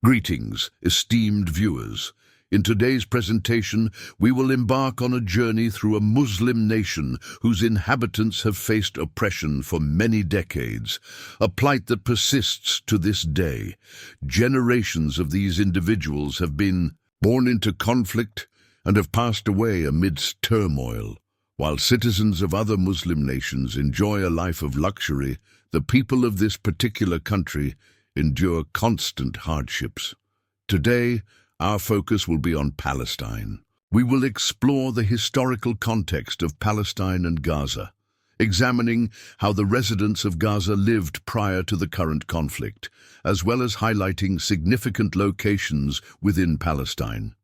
Greetings, esteemed viewers. In today's presentation, we will embark on a journey through a Muslim nation whose inhabitants have faced oppression for many decades, a plight that persists to this day. Generations of these individuals have been born into conflict and have passed away amidst turmoil. While citizens of other Muslim nations enjoy a life of luxury, the people of this particular country endure constant hardships. Today, our focus will be on Palestine. We will explore the historical context of Palestine and Gaza, examining how the residents of Gaza lived prior to the current conflict, as well as highlighting significant locations within Palestine.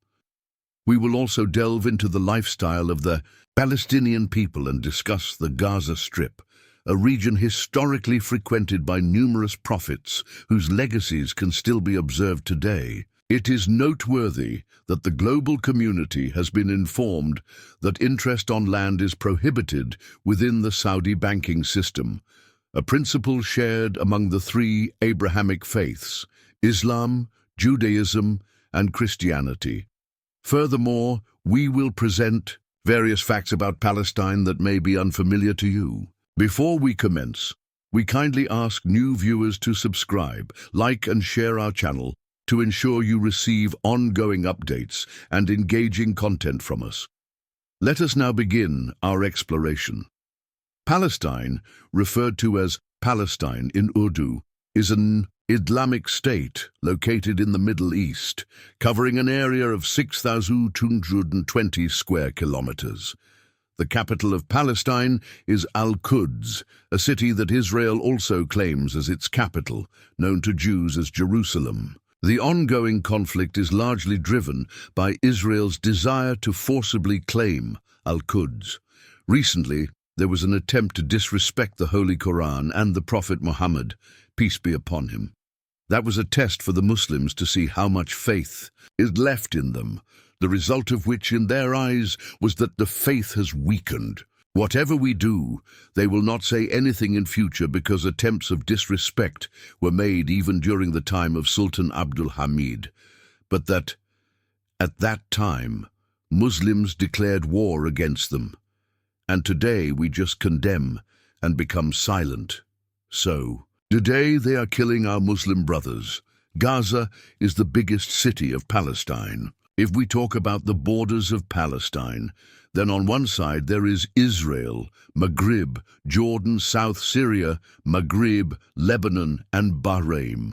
We will also delve into the lifestyle of the Palestinian people and discuss the Gaza Strip, a region historically frequented by numerous prophets whose legacies can still be observed today. It is noteworthy that the global community has been informed that interest on land is prohibited within the Saudi banking system, a principle shared among the three Abrahamic faiths, Islam, Judaism, and Christianity. Furthermore, we will present various facts about Palestine that may be unfamiliar to you. Before we commence, we kindly ask new viewers to subscribe, like and share our channel to ensure you receive ongoing updates and engaging content from us. Let us now begin our exploration. Palestine, referred to as Palestine in Urdu, is an Islamic state located in the Middle East, covering an area of 6,220 square kilometers. The capital of Palestine is Al-Quds, a city that Israel also claims as its capital, known to Jews as Jerusalem. The ongoing conflict is largely driven by Israel's desire to forcibly claim Al-Quds. Recently, there was an attempt to disrespect the Holy Quran and the Prophet Muhammad, peace be upon him. That was a test for the Muslims to see how much faith is left in them, the result of which in their eyes was that the faith has weakened. Whatever we do, they will not say anything in future because attempts of disrespect were made even during the time of Sultan Abdul Hamid, but that at that time Muslims declared war against them, and today we just condemn and become silent. So, today they are killing our Muslim brothers. Gaza is the biggest city of Palestine. If we talk about the borders of Palestine, then on one side there is Israel, Maghrib, Jordan, South Syria, Maghrib, Lebanon, and Bahrain.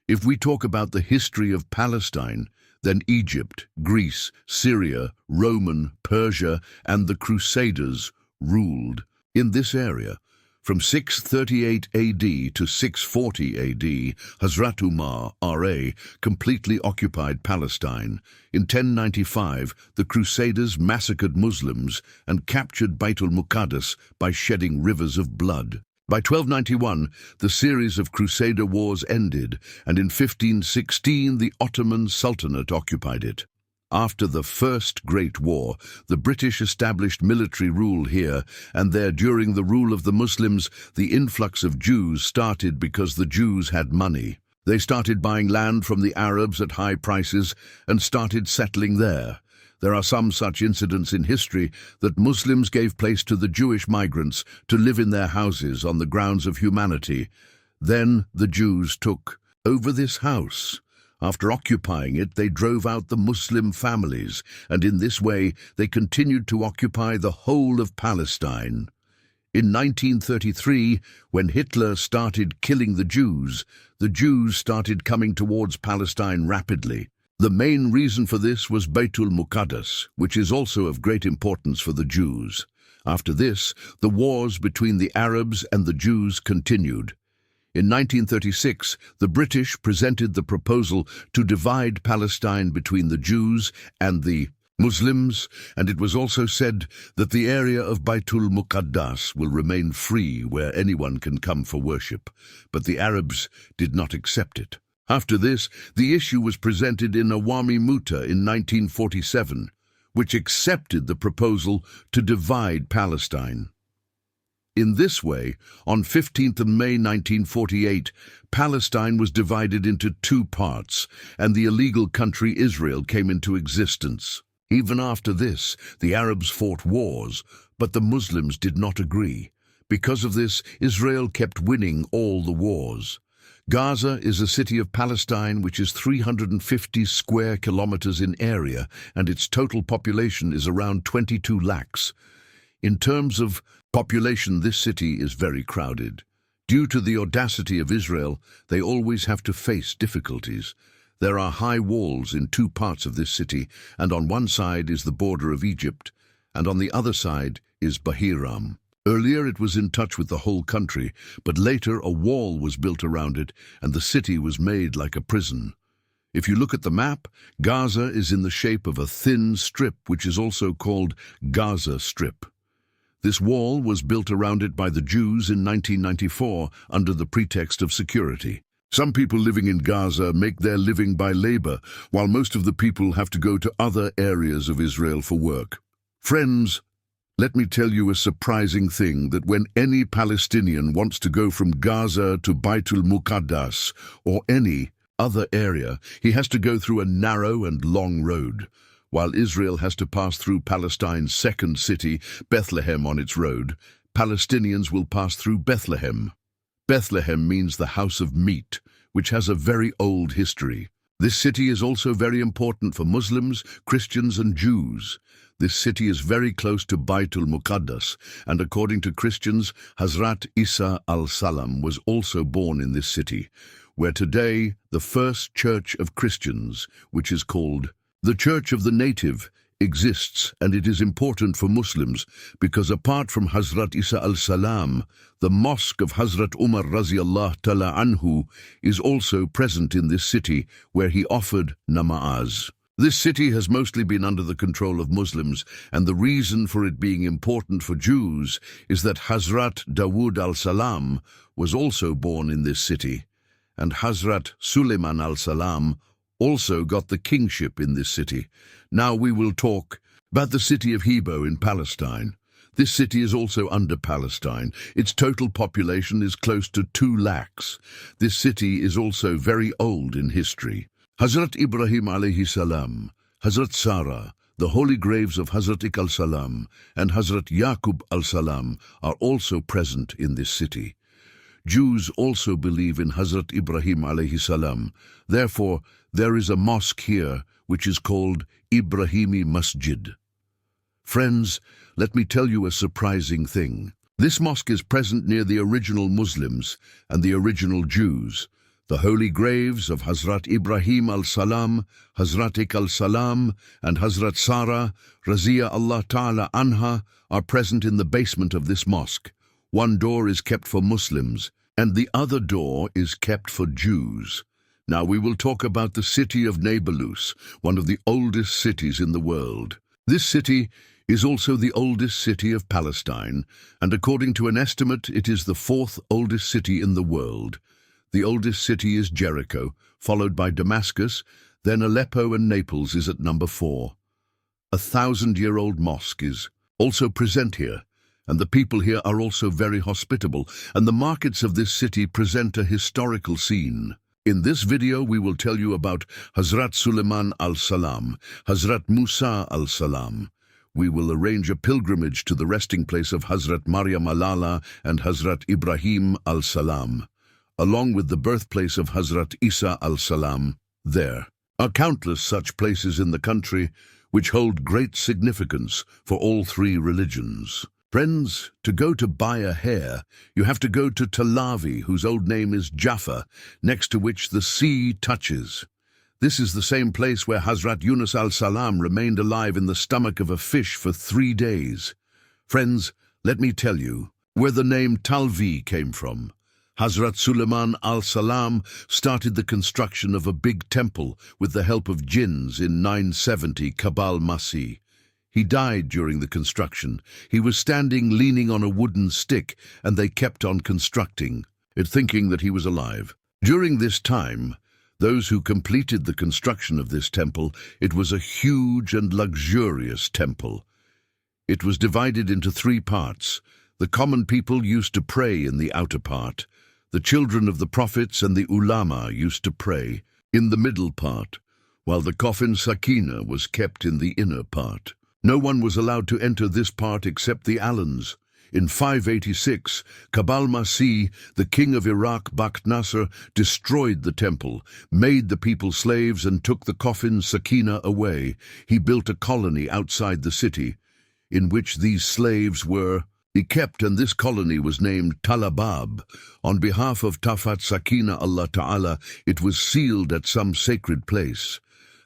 If we talk about the history of Palestine, then Egypt, Greece, Syria, Roman, Persia, and the Crusaders ruled in this area. From 638 AD to 640 AD, Hazrat Umar, R.A., completely occupied Palestine. In 1095, the Crusaders massacred Muslims and captured Beit al-Muqaddas by shedding rivers of blood. By 1291, the series of Crusader wars ended, and in 1516 the Ottoman Sultanate occupied it. After the First Great War, the British established military rule here, and there during the rule of the Muslims, the influx of Jews started because the Jews had money. They started buying land from the Arabs at high prices and started settling there. There are some such incidents in history that Muslims gave place to the Jewish migrants to live in their houses on the grounds of humanity. Then the Jews took over this house. After occupying it, they drove out the Muslim families, and in this way they continued to occupy the whole of Palestine. In 1933, when Hitler started killing the Jews started coming towards Palestine rapidly. The main reason for this was Beit al-Muqaddas, which is also of great importance for the Jews. After this, the wars between the Arabs and the Jews continued. In 1936, the British presented the proposal to divide Palestine between the Jews and the Muslims, and it was also said that the area of Baitul Muqaddas will remain free where anyone can come for worship, but the Arabs did not accept it. After this, the issue was presented in Awami Muta in 1947, which accepted the proposal to divide Palestine. In this way, on 15th of May 1948, Palestine was divided into two parts, and the illegal country Israel came into existence. Even after this, the Arabs fought wars, but the Muslims did not agree. Because of this, Israel kept winning all the wars. Gaza is a city of Palestine which is 350 square kilometers in area, and its total population is around 22 lakhs. In terms of population, this city is very crowded. Due to the audacity of Israel, they always have to face difficulties. There are high walls in two parts of this city, and on one side is the border of Egypt, and on the other side is Bahram. Earlier it was in touch with the whole country, but later a wall was built around it, and the city was made like a prison. If you look at the map, Gaza is in the shape of a thin strip, which is also called Gaza Strip. This wall was built around it by the Jews in 1994 under the pretext of security. Some people living in Gaza make their living by labor, while most of the people have to go to other areas of Israel for work. Friends, let me tell you a surprising thing, that when any Palestinian wants to go from Gaza to Baitul Muqaddas or any other area, he has to go through a narrow and long road. While Israel has to pass through Palestine's second city, Bethlehem, on its road, Palestinians will pass through Bethlehem. Bethlehem means the house of meat, which has a very old history. This city is also very important for Muslims, Christians and Jews. This city is very close to Baitul Muqaddas, and according to Christians, Hazrat Isa al-Salam was also born in this city, where today the first church of Christians, which is called the Church of the Native, exists, and it is important for Muslims because apart from Hazrat Isa al-Salam, the mosque of Hazrat Umar Raziallah Ta'ala Anhu is also present in this city where he offered namaz. This city has mostly been under the control of Muslims, and the reason for it being important for Jews is that Hazrat Dawood al-Salam was also born in this city, and Hazrat Suleiman al-Salam also got the kingship in this city. Now we will talk about the city of Hebron in Palestine. This city is also under Palestine. Its total population is close to 2 lakhs. This city is also very old in history. Hazrat Ibrahim alayhi salam, Hazrat Sarah, the holy graves of Hazrat Ik al-Salam, and Hazrat Yaqub al-Salam are also present in this city. Jews also believe in Hazrat Ibrahim alayhi salam. Therefore, there is a mosque here which is called Ibrahimi Masjid. Friends, let me tell you a surprising thing. This mosque is present near the original Muslims and the original Jews. The holy graves of Hazrat Ibrahim al-Salam, Hazrat Ik al-Salam, and Hazrat Sarah, Razia Allah Ta'ala Anha, are present in the basement of this mosque. One door is kept for Muslims, and the other door is kept for Jews. Now we will talk about the city of Nablus, one of the oldest cities in the world. This city is also the oldest city of Palestine, and according to an estimate, it is the 4th oldest city in the world. The oldest city is Jericho, followed by Damascus, then Aleppo, and Naples is at number 4. A 1,000-year-old mosque is also present here, and the people here are also very hospitable, and the markets of this city present a historical scene. In this video we will tell you about Hazrat Suleiman al-Salam, Hazrat Musa al-Salam. We will arrange a pilgrimage to the resting place of Hazrat Maryam al-Ala and Hazrat Ibrahim al-Salam, along with the birthplace of Hazrat Isa al-Salam. There are countless such places in the country which hold great significance for all 3 religions. Friends, to go to buy a hair, you have to go to Talavi, whose old name is Jaffa, next to which the sea touches. This is the same place where Hazrat Yunus al-Salam remained alive in the stomach of a fish for 3 days. Friends, let me tell you where the name Talvi came from. Hazrat Suleiman al-Salam started the construction of a big temple with the help of jinns in 970 Kabal Masih. He died during the construction. He was standing leaning on a wooden stick, and they kept on constructing it, thinking that he was alive. During this time, those who completed the construction of this temple, it was a huge and luxurious temple. It was divided into 3 parts. The common people used to pray in the outer part. The children of the prophets and the ulama used to pray in the middle part, while the coffin Sakina was kept in the inner part. No one was allowed to enter this part except the Alans. In 586, Kabal Masih, the king of Iraq, Bakht Nasser, destroyed the temple, made the people slaves, and took the coffin Sakina away. He built a colony outside the city, in which these slaves were kept, and this colony was named Talabab. On behalf of Tafat Sakina Allah Ta'ala, it was sealed at some sacred place.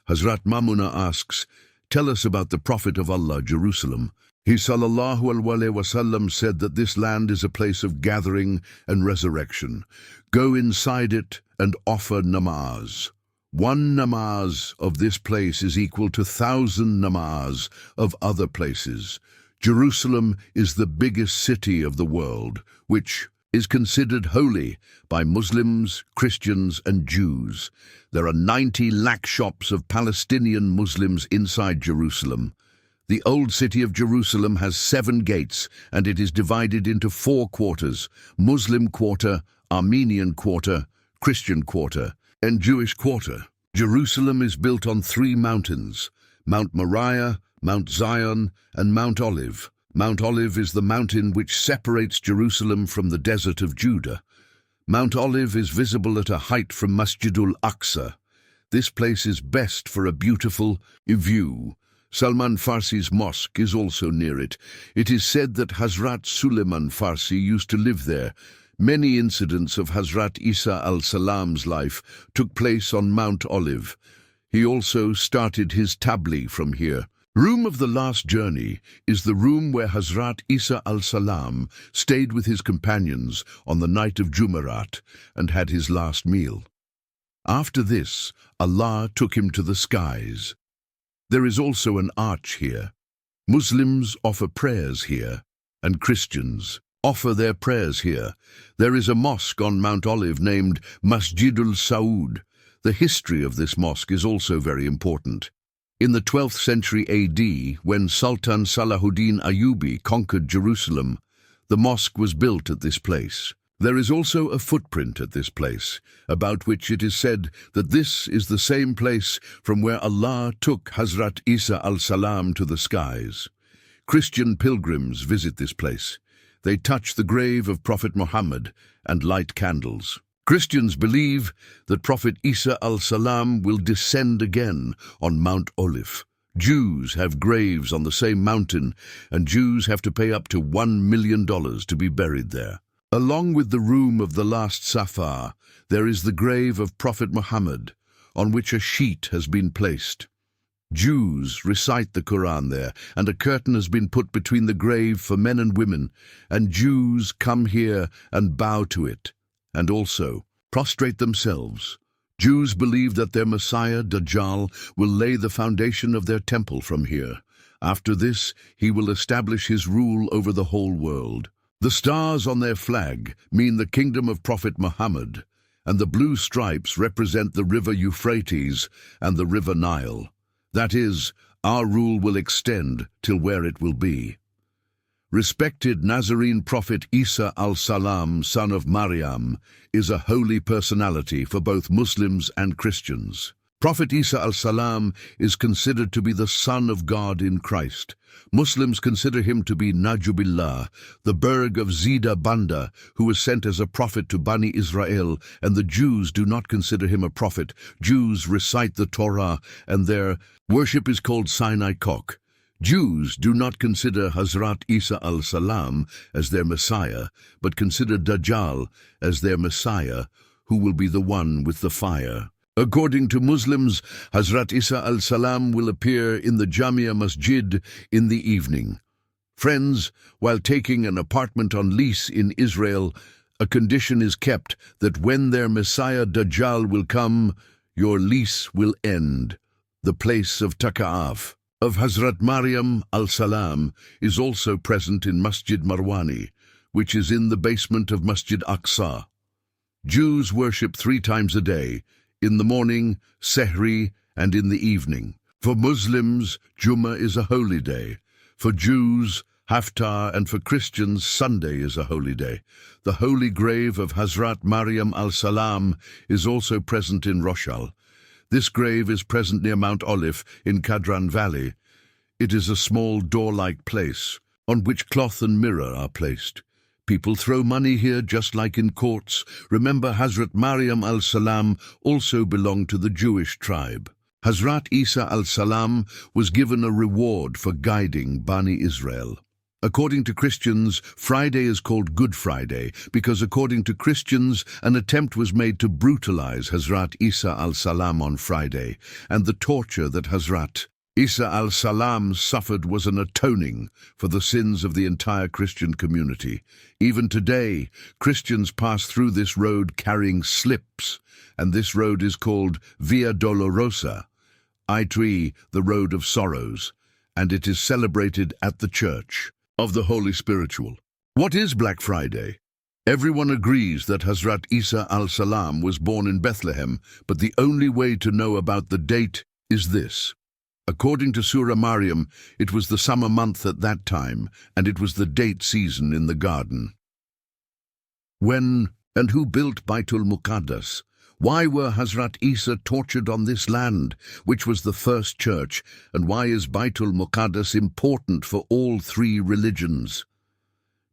Hazrat Mamuna asks, "Tell us about the Prophet of Allah, Jerusalem." He sallallahu alaihi wasallam said that this land is a place of gathering and resurrection. Go inside it and offer namaz. One namaz of this place is equal to 1,000 namaz of other places. Jerusalem is the biggest city of the world, which is considered holy by Muslims, Christians, and Jews. There are 90 lakh shops of Palestinian Muslims inside Jerusalem. The old city of Jerusalem has 7 gates, and it is divided into 4 quarters: Muslim quarter, Armenian quarter, Christian quarter, and Jewish quarter. Jerusalem is built on 3 mountains: Mount Moriah, Mount Zion, and Mount Olive. Mount Olive is the mountain which separates Jerusalem from the desert of Judah. Mount Olive is visible at a height from Masjidul Aqsa. This place is best for a beautiful view. Salman Farsi's mosque is also near it. It is said that Hazrat Suleiman Farsi used to live there. Many incidents of Hazrat Isa al-Salam's life took place on Mount Olive. He also started his tabligh from here. Room of the Last Journey is the room where Hazrat Isa al-Salam stayed with his companions on the night of Jumeirah and had his last meal. After this, Allah took him to the skies. There is also an arch here. Muslims offer prayers here, and Christians offer their prayers here. There is a mosque on Mount Olive named Masjidul Saud. The history of this mosque is also very important. In the 12th century AD, when Sultan Salahuddin Ayyubi conquered Jerusalem, the mosque was built at this place. There is also a footprint at this place, about which it is said that this is the same place from where Allah took Hazrat Isa al-Salam to the skies. Christian pilgrims visit this place. They touch the grave of Prophet Muhammad and light candles. Christians believe that Prophet Isa al-Salam will descend again on Mount Olive. Jews have graves on the same mountain, and Jews have to pay up to $1 million to be buried there. Along with the room of the last Safar, there is the grave of Prophet Muhammad, on which a sheet has been placed. Jews recite the Quran there, and a curtain has been put between the grave for men and women, and Jews come here and bow to it, and also prostrate themselves. Jews believe that their Messiah, Dajjal, will lay the foundation of their temple from here. After this, he will establish his rule over the whole world. The stars on their flag mean the kingdom of Prophet Muhammad, and the blue stripes represent the river Euphrates and the river Nile. That is, our rule will extend till where it will be. Respected Nazarene Prophet Isa al-Salam, son of Maryam, is a holy personality for both Muslims and Christians. Prophet Isa al-Salam is considered to be the Son of God in Christ. Muslims consider him to be Najubillah, the Berg of Zida Banda, who was sent as a prophet to Bani Israel, and the Jews do not consider him a prophet. Jews recite the Torah, and their worship is called Sinai Kok. Jews do not consider Hazrat Isa al-Salam as their Messiah, but consider Dajjal as their Messiah, who will be the one with the fire. According to Muslims, Hazrat Isa al-Salam will appear in the Jamia Masjid in the evening. Friends, while taking an apartment on lease in Israel, a condition is kept that when their Messiah Dajjal will come, your lease will end. The place of Taka'af of Hazrat Maryam al-Salam is also present in Masjid Marwani, which is in the basement of Masjid Aqsa. Jews worship 3 times a day, in the morning, Sehri, and in the evening. For Muslims, Jummah is a holy day. For Jews, Haftar, and for Christians, Sunday is a holy day. The holy grave of Hazrat Maryam al-Salam is also present in Roshal. This grave is present near Mount Olive in Kadran Valley. It is a small door-like place on which cloth and mirror are placed. People throw money here just like in courts. Remember, Hazrat Maryam al-Salam also belonged to the Jewish tribe. Hazrat Isa al-Salam was given a reward for guiding Bani Israel. According to Christians, Friday is called Good Friday because according to Christians, an attempt was made to brutalize Hazrat Isa al-Salam on Friday, and the torture that Hazrat Isa al-Salam suffered was an atoning for the sins of the entire Christian community. Even today, Christians pass through this road carrying slips, and this road is called Via Dolorosa, i.e. the Road of Sorrows, and it is celebrated at the Church of the Holy Spiritual. What is Black Friday? Everyone agrees that Hazrat Isa al-Salam was born in Bethlehem, but the only way to know about the date is this. According to Surah Maryam, it was the summer month at that time, and it was the date season in the garden. When and who built Baitul Muqaddas? Why were Hazrat Isa tortured on this land, which was the first church, and why is Baitul Muqaddas important for all three religions?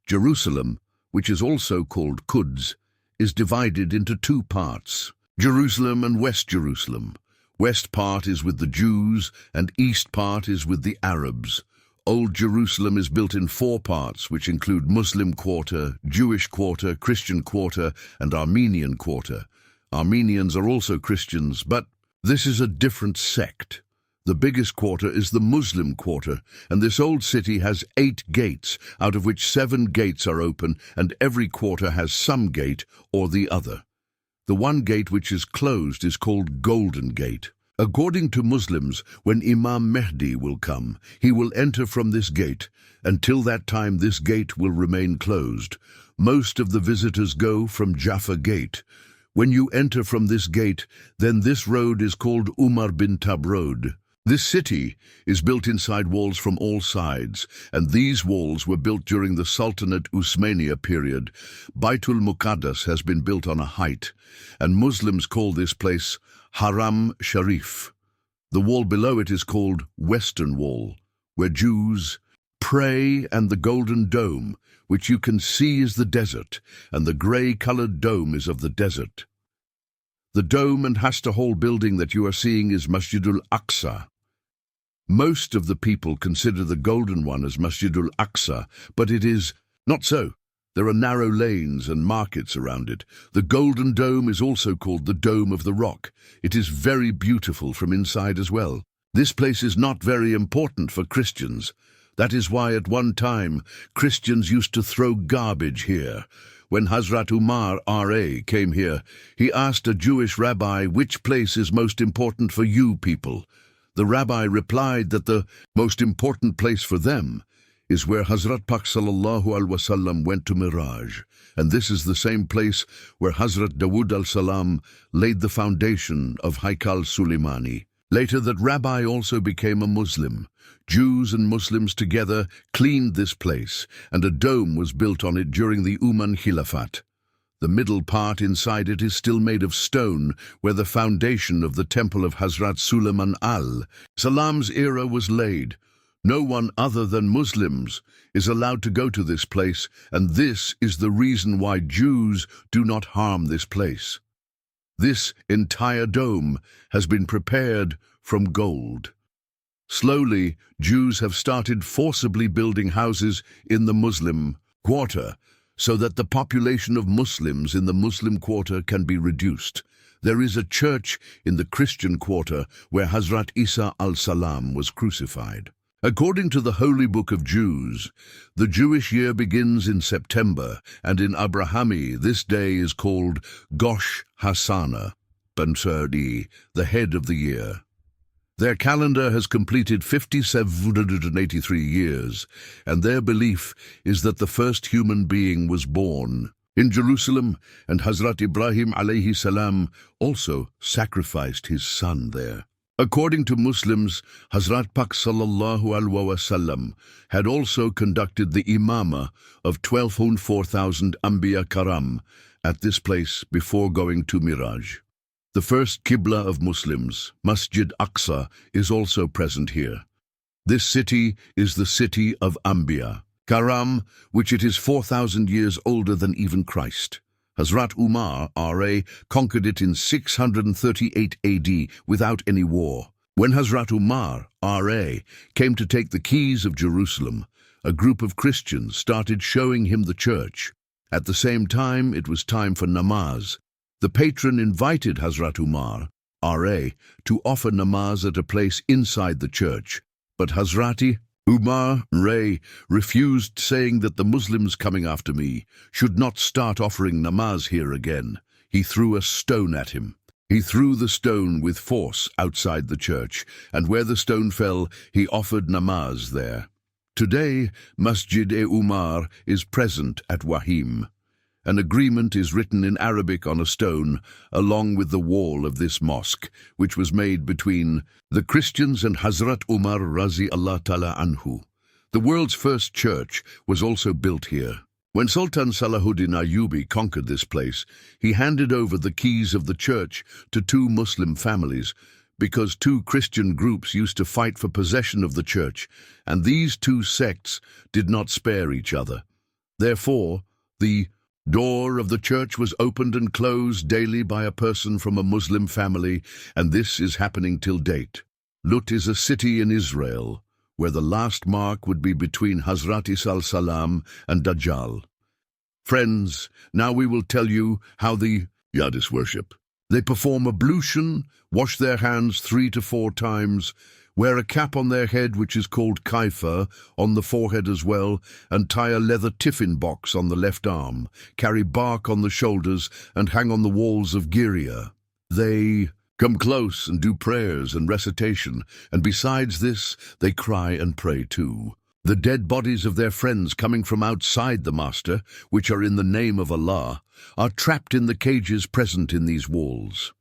Jerusalem, which is also called Quds, is divided into two parts, Jerusalem and West Jerusalem. West part is with the Jews, and east part is with the Arabs. Old Jerusalem is built in four parts, which include Muslim quarter, Jewish quarter, Christian quarter, and Armenian quarter. Armenians are also Christians, but this is a different sect. The biggest quarter is the Muslim quarter, and this old city has 8 gates, out of which 7 gates are open, and every quarter has some gate or the other. The one gate which is closed is called Golden Gate. According to Muslims, when Imam Mehdi will come, he will enter from this gate. Until that time, this gate will remain closed. Most of the visitors go from Jaffa Gate. When you enter from this gate, then this road is called Umar bin Tab Road. This city is built inside walls from all sides, and these walls were built during the Sultanate Usmania period. Baitul Muqaddas has been built on a height, and Muslims call this place Haram Sharif. The wall below it is called Western Wall, where Jews pray, and the Golden Dome, which you can see is the desert, and the grey-coloured dome is of the desert. The dome and Hasta Hall building that you are seeing is Masjidul Aqsa. Most of the people consider the golden one as Masjidul Aqsa, but it is not so. There are narrow lanes and markets around it. The Golden Dome is also called the Dome of the Rock. It is very beautiful from inside as well. This place is not very important for Christians. That is why at one time Christians used to throw garbage here. When Hazrat Umar R.A. came here, he asked a Jewish rabbi, which place is most important for you people? The rabbi replied that the most important place for them is where Hazrat Pak sallallahu alaihi wasallam went to Miraj, and this is the same place where Hazrat Dawood al-Salam laid the foundation of Haikal Suleimani. Later that rabbi also became a Muslim. Jews and Muslims together cleaned this place, and a dome was built on it during the Umayyan Khilafat. The middle part inside it is still made of stone, where the foundation of the temple of Hazrat Suleiman al-Salam's era was laid. No one other than Muslims is allowed to go to this place, and this is the reason why Jews do not harm this place. This entire dome has been prepared from gold. Slowly, Jews have started forcibly building houses in the Muslim quarter, so that the population of Muslims in the Muslim quarter can be reduced. There is a church in the Christian quarter where Hazrat Isa al-Salam was crucified. According to the Holy Book of Jews, the Jewish year begins in September, and in Abrahami this day is called Gosh Hashanah, Bansardi, the head of the year. Their calendar has completed 5,783 years, and their belief is that the first human being was born in Jerusalem, and Hazrat Ibrahim alayhi salam also sacrificed his son there. According to Muslims, Hazrat Pak sallallahu alaihi wasallam had also conducted the imamah of 4,000 Anbiya Karam at this place before going to Miraj. The first Qibla of Muslims, Masjid Aqsa, is also present here. This city is the city of Anbiya Karam, which it is 4,000 years older than even Christ. Hazrat Umar R.A. conquered it in 638 AD without any war. When Hazrat Umar R.A. came to take the keys of Jerusalem, a group of Christians started showing him the church. At the same time, it was time for namaz. The patron invited Hazrat Umar R.A. to offer namaz at a place inside the church, but Hazrati Umar R.A. refused, saying that the Muslims coming after me should not start offering namaz here again. He threw a stone at him. He threw the stone with force outside the church, and where the stone fell, he offered namaz there. Today, Masjid-e-Umar is present at Wahim. An agreement is written in Arabic on a stone, along with the wall of this mosque, which was made between the Christians and Hazrat Umar Razi Allah Ta'ala Anhu. The world's first church was also built here. When Sultan Salahuddin Ayyubi conquered this place, he handed over the keys of the church to two Muslim families, because two Christian groups used to fight for possession of the church, and these two sects did not spare each other. Therefore, the door of the church was opened and closed daily by a person from a Muslim family, and this is happening till date. Lut is a city in Israel, where the last mark would be between Hazrat Isa al-Salam and Dajjal. Friends, now we will tell you how the Yadis worship. They perform ablution, wash their hands 3 to 4 times, wear a cap on their head which is called kaifa, on the forehead as well, and tie a leather tiffin box on the left arm, carry bark on the shoulders, and hang on the walls of Giria. They come close and do prayers and recitation, and besides this, they cry and pray too. The dead bodies of their friends coming from outside the master, which are in the name of Allah, are trapped in the cages present in these walls.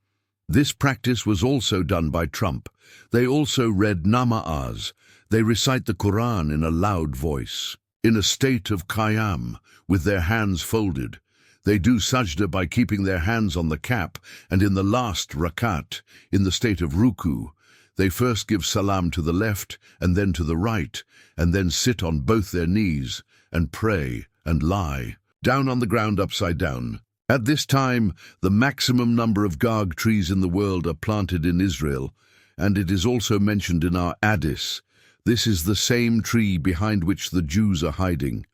This practice was also done by Trump. They also read namaz. They recite the Quran in a loud voice, in a state of qiyam, with their hands folded. They do sajda by keeping their hands on the cap, and in the last rakat, in the state of ruku, they first give salam to the left and then to the right, and then sit on both their knees and pray and lie, down on the ground upside down. At this time, the maximum number of gag trees in the world are planted in Israel, and it is also mentioned in our Hadith. This is the same tree behind which the Jews are hiding.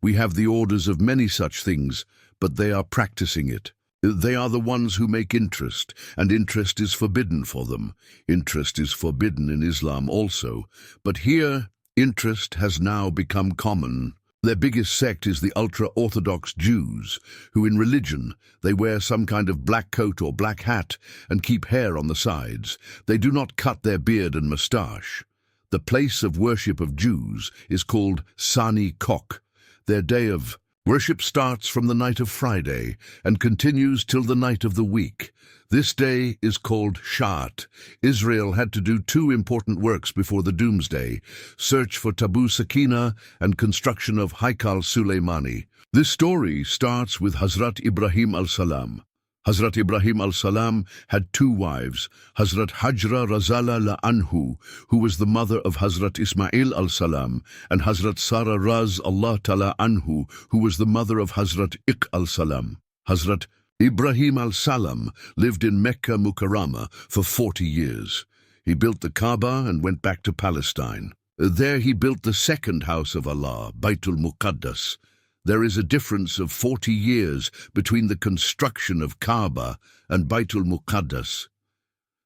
We have the orders of many such things, but they are practicing it. They are the ones who make interest, and interest is forbidden for them. Interest is forbidden in Islam also, but here interest has now become common. Their biggest sect is the ultra-Orthodox Jews, who in religion, they wear some kind of black coat or black hat and keep hair on the sides. They do not cut their beard and moustache. The place of worship of Jews is called Sani Kok. Their day of worship starts from the night of Friday and continues till the night of the week. This day is called Shat. Israel had to do 2 important works before the doomsday: search for Tabu Sakina and construction of Haikal Suleimani. This story starts with Hazrat Ibrahim al-Salam. Hazrat Ibrahim al-Salam had 2 wives, Hazrat Hajra Razala la Anhu, who was the mother of Hazrat Ismail al-Salam, and Hazrat Sarah Raz Allah Ta'ala Anhu, who was the mother of Hazrat Ik al-Salam. Hazrat Ibrahim al-Salam lived in Mecca Mukarrama for 40 years. He built the Kaaba and went back to Palestine. There he built the second house of Allah, Baitul Muqaddas. There is a difference of 40 years between the construction of Kaaba and Baitul Muqaddas.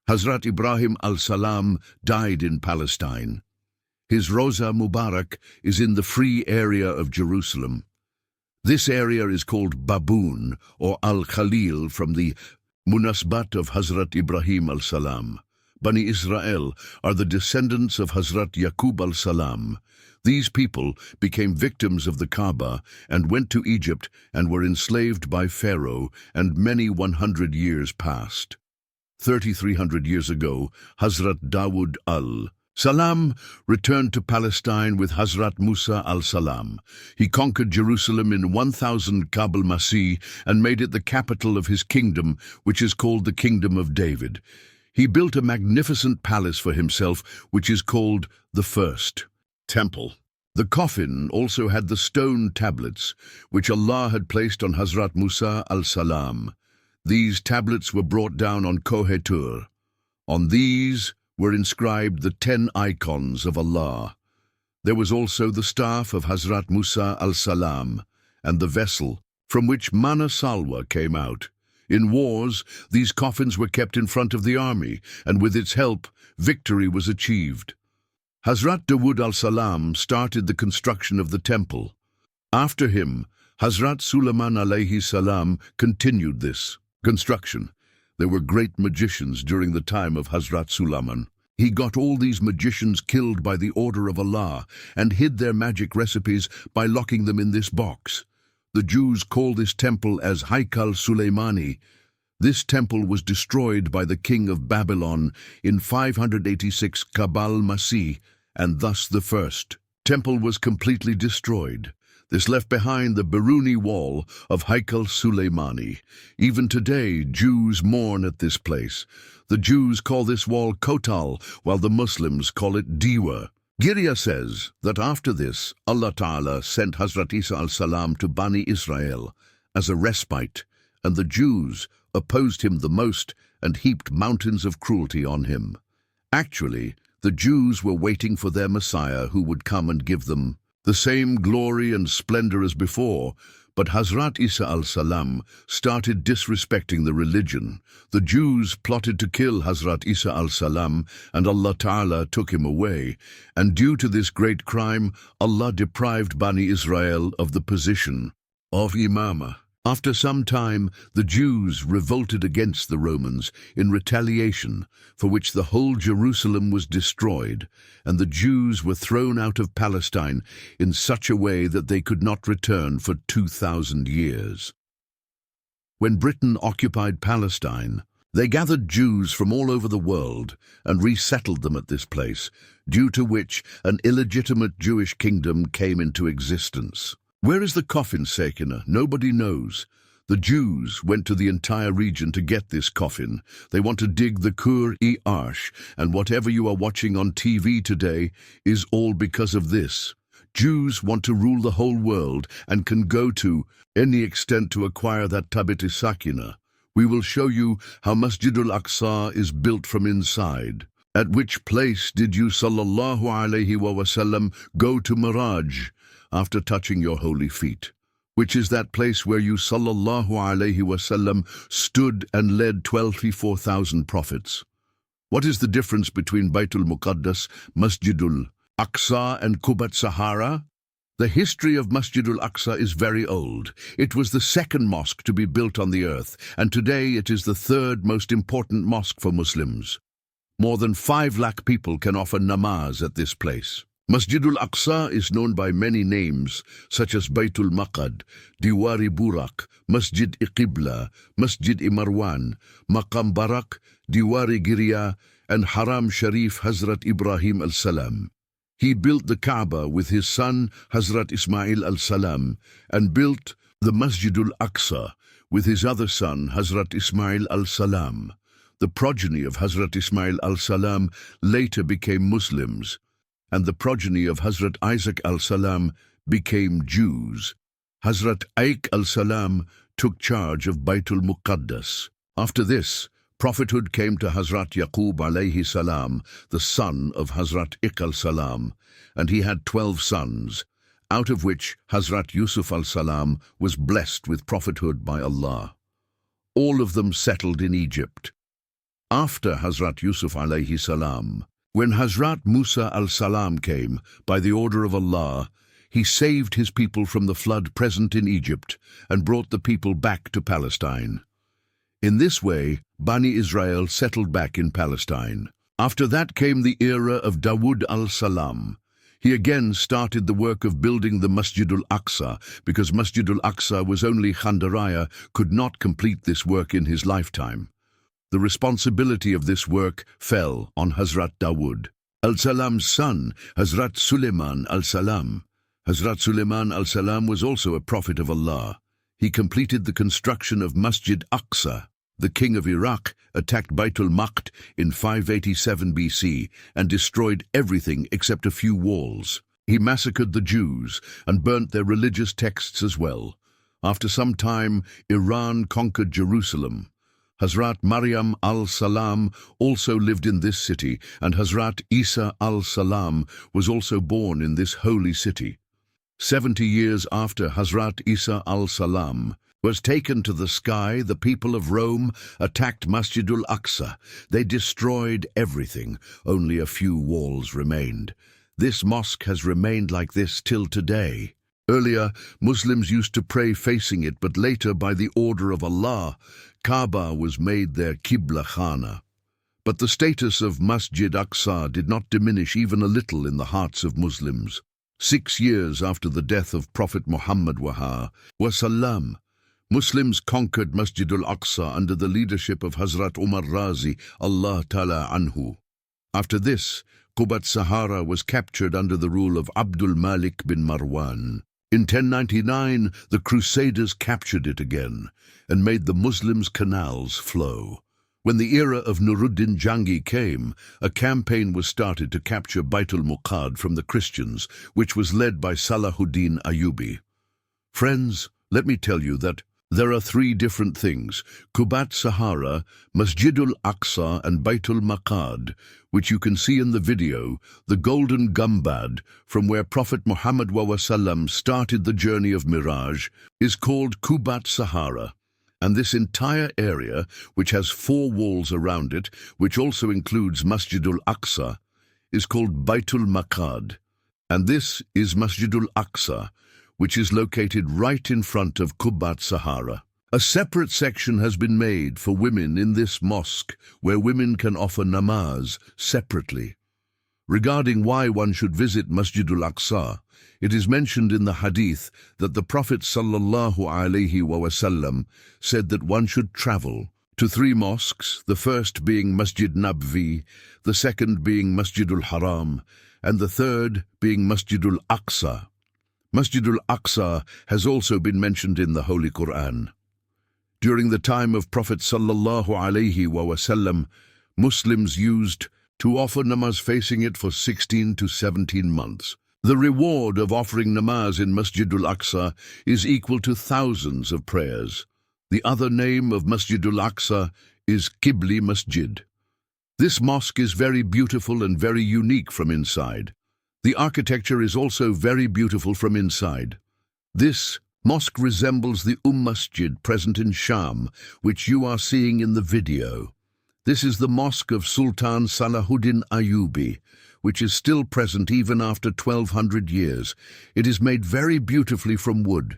Hazrat Ibrahim al-Salam died in Palestine. His Roza Mubarak is in the free area of Jerusalem. This area is called Baboon or Al-Khalil from the Munasbat of Hazrat Ibrahim al-Salam. Bani Israel are the descendants of Hazrat Yaqub al-Salam. These people became victims of the Kaaba and went to Egypt and were enslaved by Pharaoh, and many 100 years passed. 3,300 years ago, Hazrat Dawood al-Salam returned to Palestine with Hazrat Musa al-Salam. He conquered Jerusalem in 1000 Qabl Masih and made it the capital of his kingdom, which is called the Kingdom of David. He built a magnificent palace for himself, which is called the First Temple. The coffin also had the stone tablets, which Allah had placed on Hazrat Musa al-Salam. These tablets were brought down on Kohe Tur. On these were inscribed the 10 icons of Allah. There was also the staff of Hazrat Musa al-Salam and the vessel from which Manna Salwa came out. In wars, these coffins were kept in front of the army, and with its help, victory was achieved. Hazrat Dawood al-Salam started the construction of the temple. After him, Hazrat Sulaiman alayhi salam continued this construction. There were great magicians during the time of Hazrat Sulaiman. He got all these magicians killed by the order of Allah and hid their magic recipes by locking them in this box. The Jews call this temple as Haikal Sulaimani. This temple was destroyed by the king of Babylon in 586 Qabl Masih, and thus the first temple was completely destroyed. This left behind the Biruni wall of Haikal Sulaimani. Even today, Jews mourn at this place. The Jews call this wall Kotal, while the Muslims call it Diwa. Girya says that after this, Allah Ta'ala sent Hazrat Isa al-Salam to Bani Israel as a respite, and the Jews opposed him the most and heaped mountains of cruelty on him. Actually, the Jews were waiting for their Messiah who would come and give them the same glory and splendor as before, but Hazrat Isa al-Salam started disrespecting the religion. The Jews plotted to kill Hazrat Isa al-Salam, and Allah Ta'ala took him away. And due to this great crime, Allah deprived Bani Israel of the position of Imamah. After some time, the Jews revolted against the Romans in retaliation, for which the whole Jerusalem was destroyed, and the Jews were thrown out of Palestine in such a way that they could not return for 2,000 years. When Britain occupied Palestine, they gathered Jews from all over the world and resettled them at this place, due to which an illegitimate Jewish kingdom came into existence. Where is the coffin, Sakina? Nobody knows. The Jews went to the entire region to get this coffin. They want to dig the Kur-e-Arsh, and whatever you are watching on TV today is all because of this. Jews want to rule the whole world and can go to any extent to acquire that Tabit Sakina. We will show you how Masjidul Aqsa is built from inside. At which place did you sallallahu alayhi wa sallam go to Miraj after touching your holy feet? Which is that place where you sallallahu alayhi wa sallam stood and led 24,000 prophets? What is the difference between Baitul Muqaddas, Masjidul Aqsa and Qubat Sahara? The history of Masjidul Aqsa is very old. It was the second mosque to be built on the earth, and today it is the third most important mosque for Muslims. More than 5 lakh people can offer namaz at this place. Masjidul Aqsa is known by many names, such as Baitul Maqad, Diwari Burak, Masjid-i-Qibla, Masjid-i-Marwan, Maqam Barak, Diwari Girya, and Haram Sharif Hazrat Ibrahim al-Salam. He built the Kaaba with his son Hazrat Ismail al-Salam, and built the Masjidul Aqsa with his other son Hazrat Ismail al-Salam. The progeny of Hazrat Ismail al-Salam later became Muslims, and the progeny of Hazrat Isaac al-Salam became Jews. Hazrat Aik al-Salam took charge of Baitul Muqaddas. After this, prophethood came to Hazrat Yaqub alayhi salam, the son of Hazrat Ik al-Salam, and he had 12 sons, out of which Hazrat Yusuf al-Salam was blessed with prophethood by Allah. All of them settled in Egypt. After Hazrat Yusuf alayhi salam, when Hazrat Musa al-Salam came, by the order of Allah, he saved his people from the flood present in Egypt and brought the people back to Palestine. In this way, Bani Israel settled back in Palestine. After that came the era of Dawood al-Salam. He again started the work of building the Masjidul Aqsa, because Masjidul Aqsa was only Khandaraya could not complete this work in his lifetime. The responsibility of this work fell on Hazrat Dawood. Al-Salam's son, Hazrat Suleiman al-Salam. Hazrat Suleiman al-Salam was also a prophet of Allah. He completed the construction of Masjid Aqsa. The king of Iraq attacked Baitul Maqd in 587 BC and destroyed everything except a few walls. He massacred the Jews and burnt their religious texts as well. After some time, Iran conquered Jerusalem. Hazrat Maryam al-Salam also lived in this city, and Hazrat Isa al-Salam was also born in this holy city. 70 years after Hazrat Isa al-Salam was taken to the sky, the people of Rome attacked Masjidul Aqsa. They destroyed everything. Only a few walls remained. This mosque has remained like this till today. Earlier, Muslims used to pray facing it, but later, by the order of Allah, Kaaba was made their Qibla Khana. But the status of Masjid Aqsa did not diminish even a little in the hearts of Muslims. 6 years after the death of Prophet Muhammad wasallam, Muslims conquered Masjidul Aqsa under the leadership of Hazrat Umar Razi, Allah Ta'ala anhu. After this, Qubat Sahara was captured under the rule of Abdul Malik bin Marwan. In 1099, the Crusaders captured it again and made the Muslims' canals flow. When the era of Nuruddin Jangi came, a campaign was started to capture Baitul Muqad from the Christians, which was led by Salahuddin Ayyubi. Friends, let me tell you that there are 3 different things: Qubat Sahara, Masjidul Aqsa and Baitul Maqad, which you can see in the video. The Golden Gumbad, from where Prophet Muhammad wasallam started the journey of Miraj, is called Qubat Sahara. And this entire area, which has 4 walls around it, which also includes Masjidul Aqsa, is called Baitul Maqad. And this is Masjidul Aqsa, which is located right in front of Qubat Sahara. A separate section has been made for women in this mosque, where women can offer namaz separately. Regarding why one should visit Masjidul Aqsa, it is mentioned in the hadith that the Prophet ﷺ said that one should travel to 3 mosques, the first being Masjid Nabvi, the second being Masjidul Haram, and the third being Masjidul Aqsa. Masjidul Aqsa has also been mentioned in the Holy Quran. During the time of Prophet ﷺ, Muslims used to offer namaz facing it for 16 to 17 months. The reward of offering namaz in Masjidul Aqsa is equal to thousands of prayers. The other name of Masjidul Aqsa is Qibli Masjid. This mosque is very beautiful and very unique from inside. The architecture is also very beautiful from inside. This mosque resembles the Masjid present in Sham, which you are seeing in the video. This is the mosque of Sultan Salahuddin Ayyubi, which is still present even after 1200 years. It is made very beautifully from wood.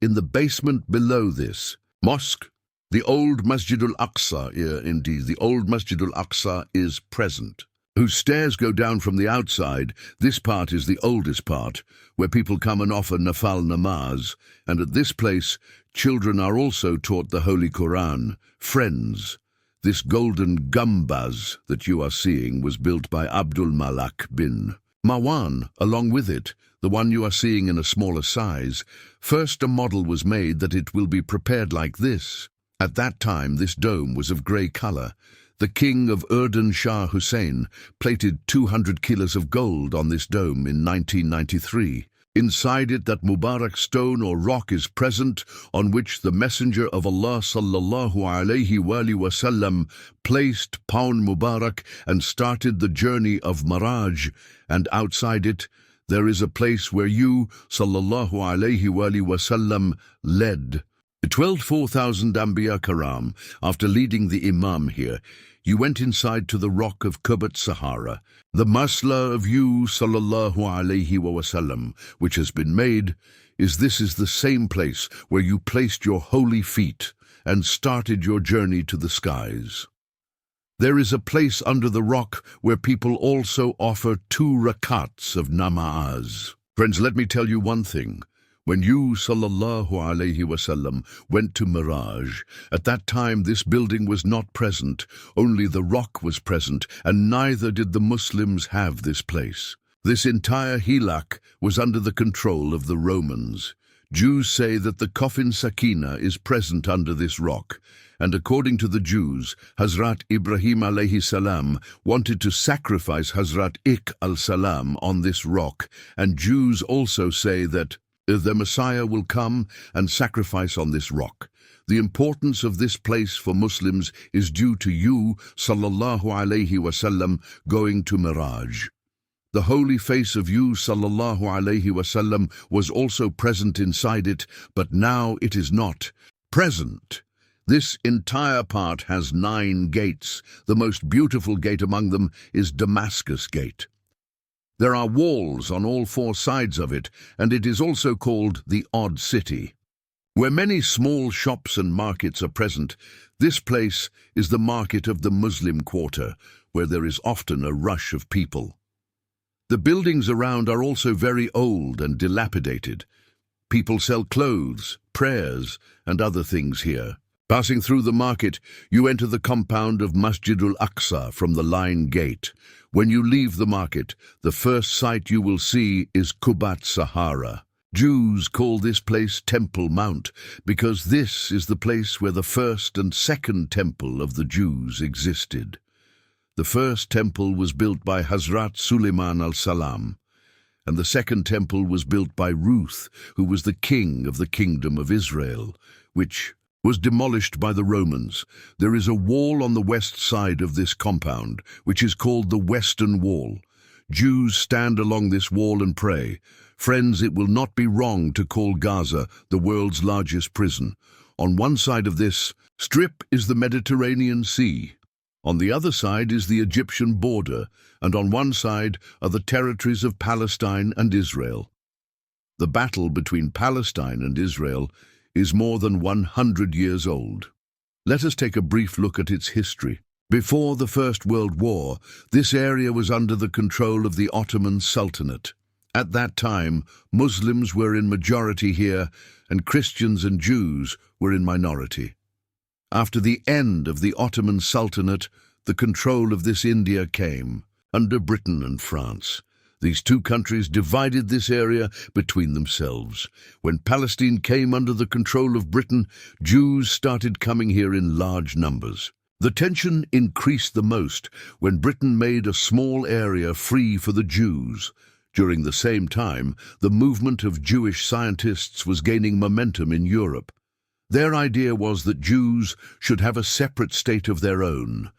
In the basement below this mosque, the old Masjidul Aqsa, the old Masjidul Aqsa is present, whose stairs go down from the outside. This part is the oldest part, where people come and offer nafal namaz, and at this place, children are also taught the Holy Quran. Friends, this golden gumbaz that you are seeing was built by Abdul Malik bin Marwan. Along with it, the one you are seeing in a smaller size, first a model was made that it will be prepared like this. At that time, this dome was of grey color. The king of Urdan Shah Hussein plated 200 kilos of gold on this dome in 1993. Inside it, that Mubarak stone or rock is present, on which the Messenger of Allah ﷺ placed Paun Mubarak and started the journey of Miraj, and outside it there is a place where you ﷺ led. The 4,000 Anbiya Karam, after leading the Imam here, you went inside to the rock of Qubat Sahara, the masla of you ﷺ, which has been made, is the same place where you placed your holy feet and started your journey to the skies. There is a place under the rock where people also offer 2 rakats of namaz. Friends, let me tell you one thing. When you, sallallahu alayhi wasallam, went to Miraj, at that time this building was not present, only the rock was present, and neither did the Muslims have this place. This entire hilak was under the control of the Romans. Jews say that the coffin Sakina is present under this rock, and according to the Jews, Hazrat Ibrahim alayhi salam wanted to sacrifice Hazrat Ik al-Salam on this rock, and Jews also say that the Messiah will come and sacrifice on this rock. The importance of this place for Muslims is due to you, sallallahu alayhi wasallam, going to Miraj. The holy face of you, sallallahu alayhi wasallam, was also present inside it, but now it is not present. This entire part has 9 gates. The most beautiful gate among them is Damascus Gate. There are walls on all 4 sides of it, and it is also called the Odd City. Where many small shops and markets are present, this place is the market of the Muslim quarter, where there is often a rush of people. The buildings around are also very old and dilapidated. People sell clothes, prayers, and other things here. Passing through the market, you enter the compound of Masjidul Aqsa from the Line Gate. When you leave the market, the first sight you will see is Qubat Sahara. Jews call this place Temple Mount because this is the place where the first and second temple of the Jews existed. The first temple was built by Hazrat Suleiman al-Salam, and the second temple was built by Ruth, who was the king of the Kingdom of Israel, which was demolished by the Romans. There is a wall on the west side of this compound, which is called the Western Wall. Jews stand along this wall and pray. Friends, it will not be wrong to call Gaza the world's largest prison. On one side of this strip is the Mediterranean Sea. On the other side is the Egyptian border, and on one side are the territories of Palestine and Israel. The battle between Palestine and Israel is more than 100 years old. Let us take a brief look at its history. Before the First World War, this area was under the control of the Ottoman Sultanate. At that time, Muslims were in majority here, and Christians and Jews were in minority. After the end of the Ottoman Sultanate, the control of this India came under Britain and France. These 2 countries divided this area between themselves. When Palestine came under the control of Britain, Jews started coming here in large numbers. The tension increased the most when Britain made a small area free for the Jews. During the same time, the movement of Jewish scientists was gaining momentum in Europe. Their idea was that Jews should have a separate state of their own.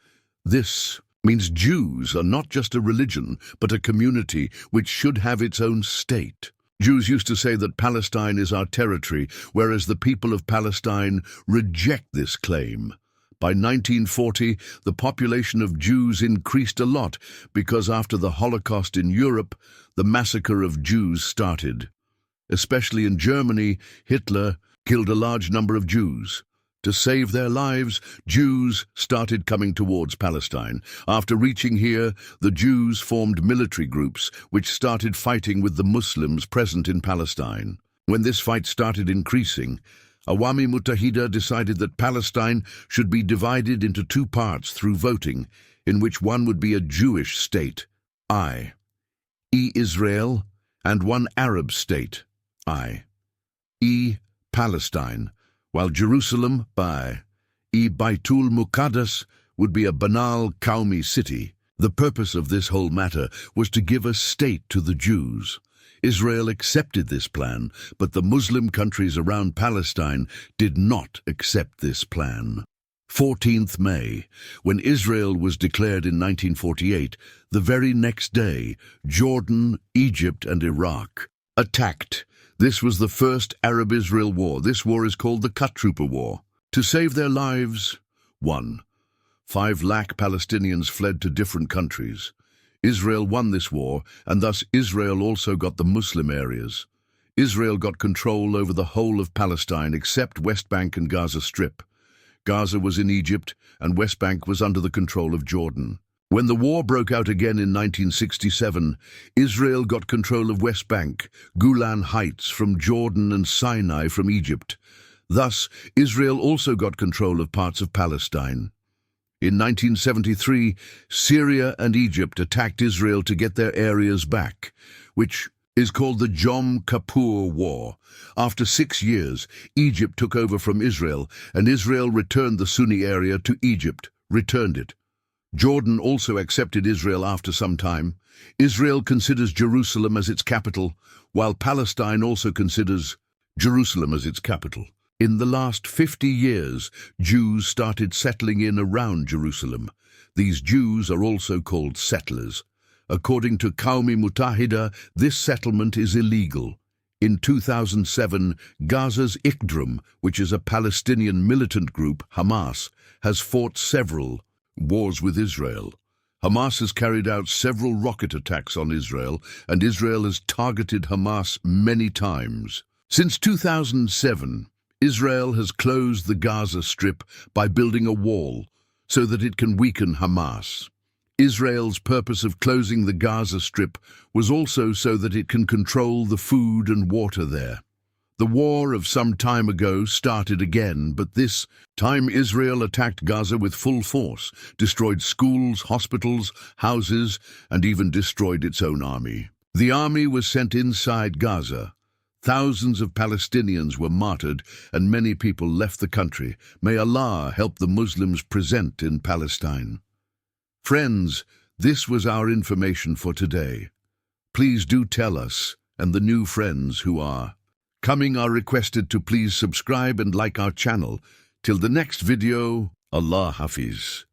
This means Jews are not just a religion, but a community which should have its own state. Jews used to say that Palestine is our territory, whereas the people of Palestine reject this claim. By 1940, the population of Jews increased a lot because after the Holocaust in Europe, the massacre of Jews started. Especially in Germany, Hitler killed a large number of Jews. To save their lives, Jews started coming towards Palestine. After reaching here, the Jews formed military groups which started fighting with the Muslims present in Palestine. When this fight started increasing, Awami Mutahida decided that Palestine should be divided into 2 parts through voting, in which one would be a Jewish state, Israel, and one Arab state, Palestine, while Jerusalem, Baitul Muqaddas, would be a banal Qaumi city. The purpose of this whole matter was to give a state to the Jews. Israel accepted this plan, but the Muslim countries around Palestine did not accept this plan. 14th May, when Israel was declared in 1948, the very next day, Jordan, Egypt, and Iraq attacked. This was the first Arab-Israel war. This war is called the Cut Trooper War. To save their lives, 5 lakh Palestinians fled to different countries. Israel won this war, and thus Israel also got the Muslim areas. Israel got control over the whole of Palestine except West Bank and Gaza Strip. Gaza was in Egypt, and West Bank was under the control of Jordan. When the war broke out again in 1967, Israel got control of West Bank, Golan Heights from Jordan and Sinai from Egypt. Thus, Israel also got control of parts of Palestine. In 1973, Syria and Egypt attacked Israel to get their areas back, which is called the Yom Kippur War. After 6 years, Egypt took over from Israel, and Israel returned the Sunni area to Egypt, returned it. Jordan also accepted Israel after some time. Israel considers Jerusalem as its capital, while Palestine also considers Jerusalem as its capital. In the last 50 years, Jews started settling in around Jerusalem. These Jews are also called settlers. According to Qawmi Mutahida, this settlement is illegal. In 2007, Gaza's Iqdrum, which is a Palestinian militant group, Hamas, has fought several wars with Israel. Hamas has carried out several rocket attacks on Israel, and Israel has targeted Hamas many times. Since 2007, Israel has closed the Gaza Strip by building a wall so that it can weaken Hamas. Israel's purpose of closing the Gaza Strip was also so that it can control the food and water there. The war of some time ago started again, but this time Israel attacked Gaza with full force, destroyed schools, hospitals, houses, and even destroyed its own army. The army was sent inside Gaza. Thousands of Palestinians were martyred, and many people left the country. May Allah help the Muslims present in Palestine. Friends, this was our information for today. Please do tell us, and the new friends who are coming are requested to please subscribe and like our channel. Till the next video, Allah Hafiz.